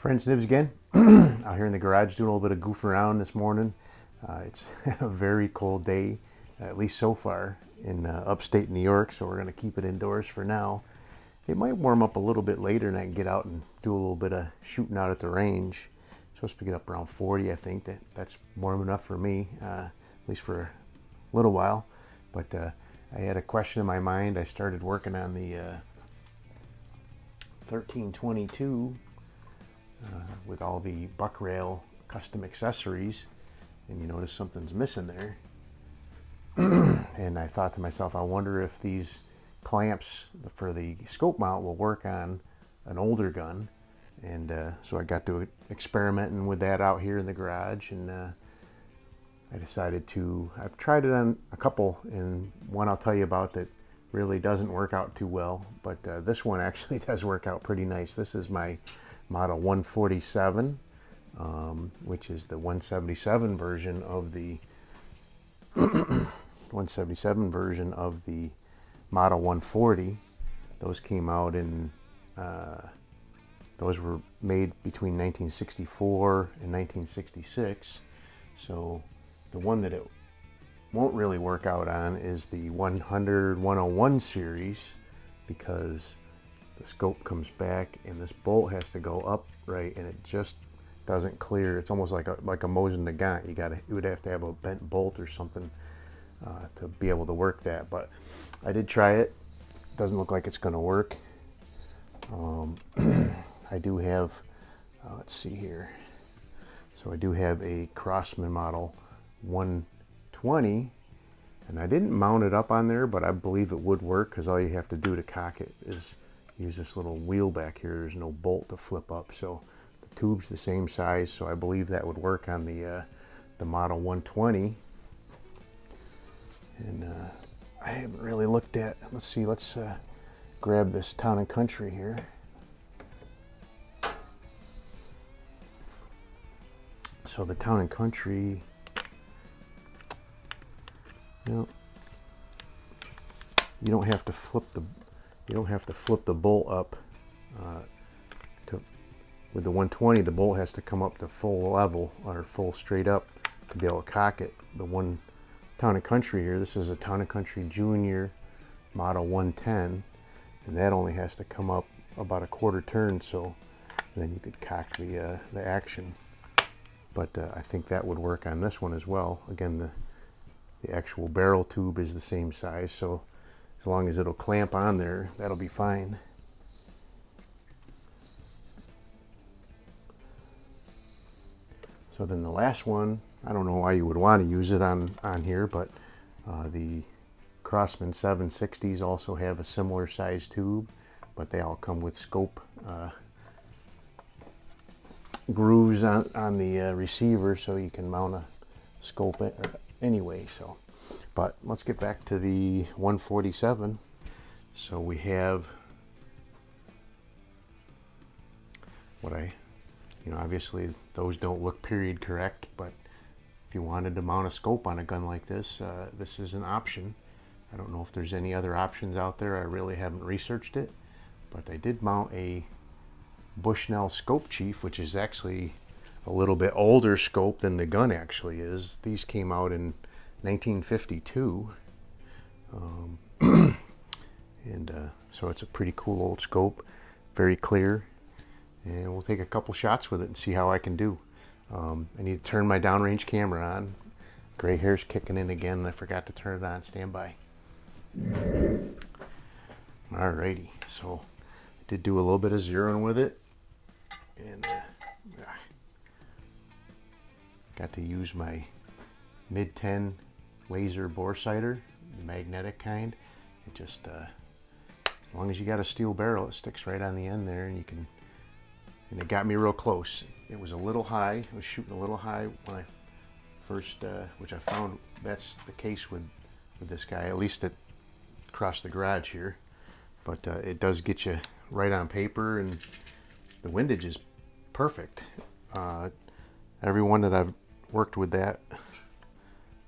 Friends, Nibs again. Out here in the garage doing a little bit of goof around this morning. It's a very cold day, at least so far, in upstate New York, so we're going to keep it indoors for now. It might warm up a little bit later and I can get out and do a little bit of shooting out at the range. It's supposed to get up around 40, I think. That's warm enough for me, at least for a little while. But I had a question in my mind. I started working on the 1322 with all the Buck Rail custom accessories, and you notice something's missing there. And I thought to myself, I wonder if these clamps for the scope mount will work on an older gun. And so I got to experimenting with that out here in the garage, and I decided to, I've tried it on a couple, and one I'll tell you about that really doesn't work out too well, but this one actually does work out pretty nice. This is my model 147, which is the 177 version of the 177 version of the model 140. Those came out in those were made between 1964 and 1966. So the one that it won't really work out on is the 100-101 series, because the scope comes back and this bolt has to go up right, and it just doesn't clear. It's almost like a mosin to gaunt. You would have to have a bent bolt or something to be able to work that. But I did try it. Doesn't look like it's going to work. I do have, let's see here. So I do have a Crosman model 120, and I didn't mount it up on there, but I believe it would work, because all you have to do to cock it is use this little wheel back here. There's no bolt to flip up, so the tube's the same size, so I believe that would work on the model 120. And I haven't really looked at, let's see, let's grab this Town and Country here. So the Town and Country, you don't have to flip the bolt up with the 120. The bolt has to come up to full level, or full straight up, to be able to cock it. The one Town and Country here, this is a Town and Country Junior model 110, and that only has to come up about a quarter turn, so then you could cock the action. But I think that would work on this one as well. Again, the actual barrel tube is the same size, so as long as it'll clamp on there, that'll be fine. So then the last one, I don't know why you would want to use it on here, but the Crosman 760s also have a similar size tube, but they all come with scope grooves on the receiver, so you can mount a scope anyway. So, but let's get back to the 147. So we have what obviously those don't look period correct, but if you wanted to mount a scope on a gun like this, this is an option. I don't know if there's any other options out there. I really haven't researched it, but I did mount a Bushnell Scope Chief, which is actually a little bit older scope than the gun actually is. These came out in 1952, and so it's a pretty cool old scope, very clear, and we'll take a couple shots with it and see how I can do. I need to turn my downrange camera on. Gray hair's kicking in again, and I forgot to turn it on. Stand by. Alrighty, so I did do a little bit of zeroing with it, and got to use my mid-10 laser bore sighter, the magnetic kind. It just, as long as you got a steel barrel, it sticks right on the end there, and you can, and it got me real close. It was a little high. I was shooting a little high when I first, which I found that's the case with this guy, at least across the garage here. But it does get you right on paper, and the windage is perfect. Everyone that I've worked with that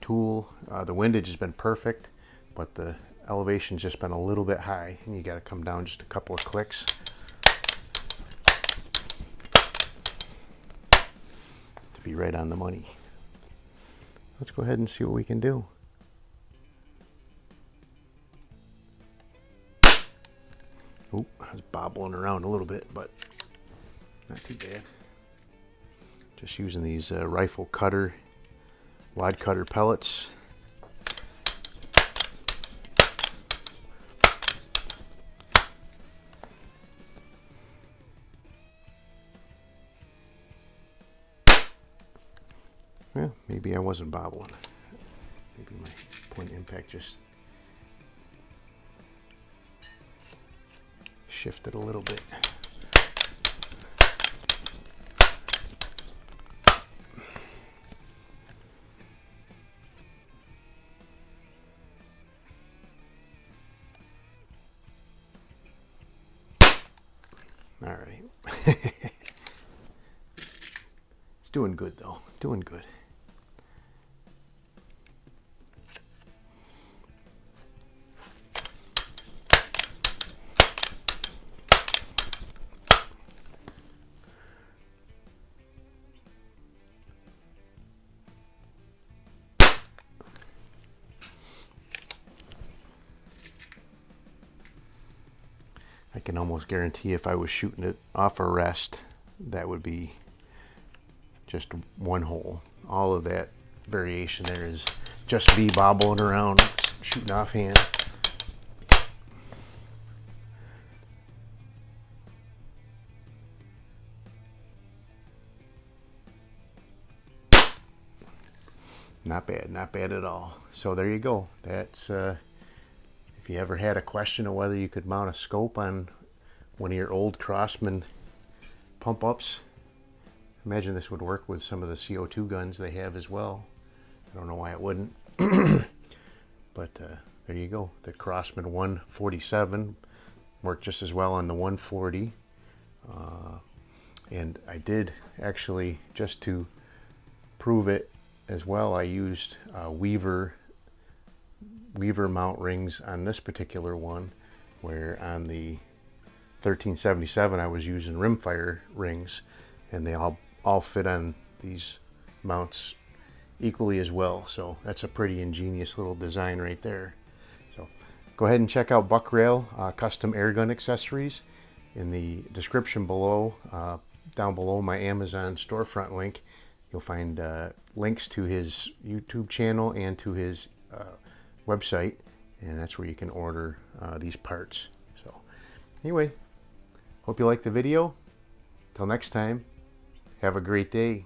tool, the windage has been perfect, but the elevation's just been a little bit high, and you got to come down just a couple of clicks. be right on the money. Let's go ahead and see what we can do. Oop, I was bobbling around a little bit, but not too bad. Just using these rifle cutter, wad cutter pellets. Well, maybe I wasn't bobbling. Maybe my point impact just shifted a little bit. All right. It's doing good though, doing good. I can almost guarantee if I was shooting it off a rest, that would be just one hole. All of that variation there is just me bobbling around, shooting offhand. Not bad, not bad at all. So there you go. That's if you ever had a question of whether you could mount a scope on one of your old Crosman pump ups, imagine this would work with some of the CO2 guns they have as well. I don't know why it wouldn't. But there you go. The Crosman 147 worked just as well on the 140. And I did actually, just to prove it as well, I used Weaver mount rings on this particular one, where on the 1377 I was using rimfire rings, and they all fit on these mounts equally as well. So that's a pretty ingenious little design right there. So go ahead and check out Buck Rail custom airgun accessories in the description below. Down below my Amazon storefront link, you'll find links to his YouTube channel and to his website, and that's where you can order these parts. So anyway, hope you liked the video. Till next time, have a great day.